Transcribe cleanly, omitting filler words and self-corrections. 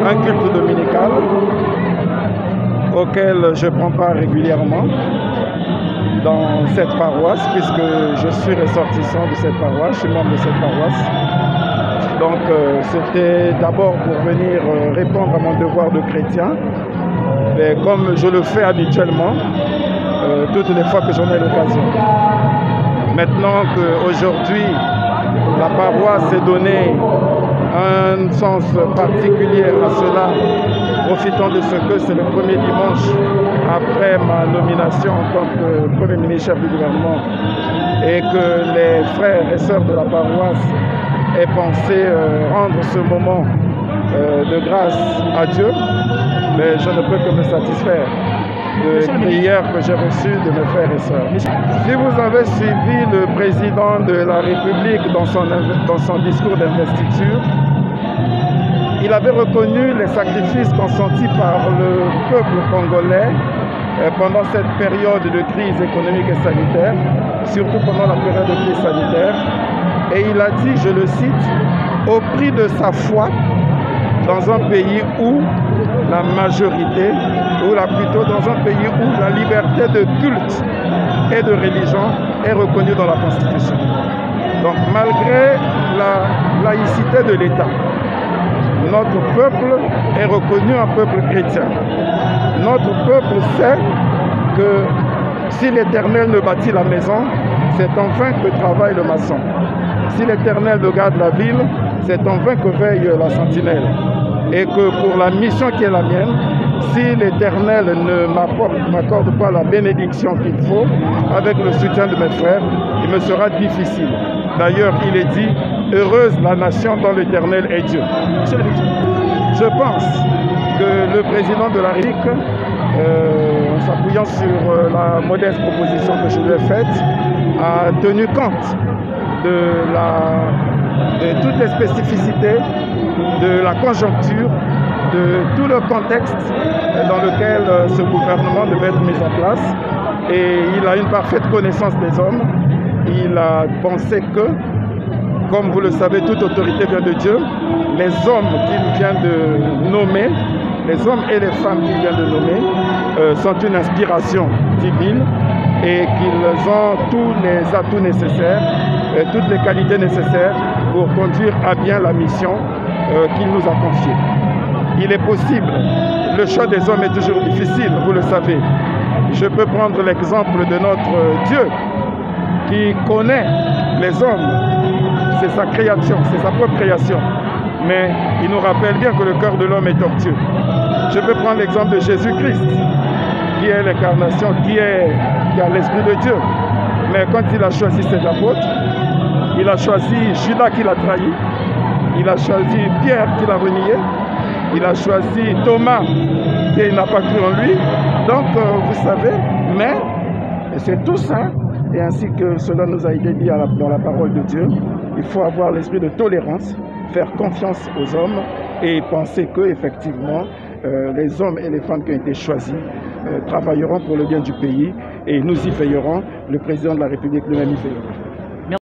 un culte dominical auquel je prends part régulièrement dans cette paroisse, puisque je suis ressortissant de cette paroisse, je suis membre de cette paroisse. Donc c'était d'abord pour venir répondre à mon devoir de chrétien, et comme je le fais habituellement, toutes les fois que j'en ai l'occasion. Maintenant qu'aujourd'hui, la paroisse s'est donné un sens particulier à cela, profitant de ce que c'est le premier dimanche après ma nomination en tant que Premier ministre chef du gouvernement, et que les frères et sœurs de la paroisse aient pensé rendre ce moment de grâce à Dieu, mais je ne peux que me satisfaire de prières que j'ai reçues de mes frères et sœurs. Si vous avez suivi le président de la République dans son discours d'investiture, il avait reconnu les sacrifices consentis par le peuple congolais pendant cette période de crise économique et sanitaire, surtout pendant la période de crise sanitaire. Et il a dit, je le cite, « Au prix de sa foi, dans un pays où la majorité, ou plutôt dans un pays où la liberté de culte et de religion est reconnue dans la Constitution. » Donc malgré la laïcité de l'État, notre peuple est reconnu un peuple chrétien. Notre peuple sait que si l'Éternel ne bâtit la maison, c'est en vain que travaille le maçon. Si l'Éternel ne garde la ville, c'est en vain que veille la sentinelle. Et que pour la mission qui est la mienne, si l'Éternel ne m'accorde pas la bénédiction qu'il faut, avec le soutien de mes frères, il me sera difficile. D'ailleurs, il est dit, heureuse la nation dont l'Éternel est Dieu. Je pense que le président de la République, en s'appuyant sur la modeste proposition que je lui ai faite, a tenu compte de toutes les spécificités, de la conjoncture, de tout le contexte dans lequel ce gouvernement devait être mis en place. Et il a une parfaite connaissance des hommes. Il a pensé que, comme vous le savez, toute autorité vient de Dieu. Les hommes qu'il vient de nommer, les hommes et les femmes qu'il vient de nommer, sont une inspiration divine et qu'ils ont tous les atouts nécessaires, toutes les qualités nécessaires pour conduire à bien la mission qu'il nous a confiée. Il est possible, le choix des hommes est toujours difficile, vous le savez. Je peux prendre l'exemple de notre Dieu qui connaît les hommes, c'est sa création, c'est sa propre création. Mais il nous rappelle bien que le cœur de l'homme est tortueux. Je peux prendre l'exemple de Jésus-Christ, qui est l'incarnation, qui a l'Esprit de Dieu. Mais quand il a choisi ses apôtres, il a choisi Judas qui l'a trahi, il a choisi Pierre qui l'a renié, il a choisi Thomas qui n'a pas cru en lui. Donc, vous savez, mais c'est tout ça, et ainsi que cela nous a été dit dans la parole de Dieu, il faut avoir l'esprit de tolérance, faire confiance aux hommes et penser que effectivement les hommes et les femmes qui ont été choisis travailleront pour le bien du pays et nous y veillerons. Le président de la République lui-même y veillera.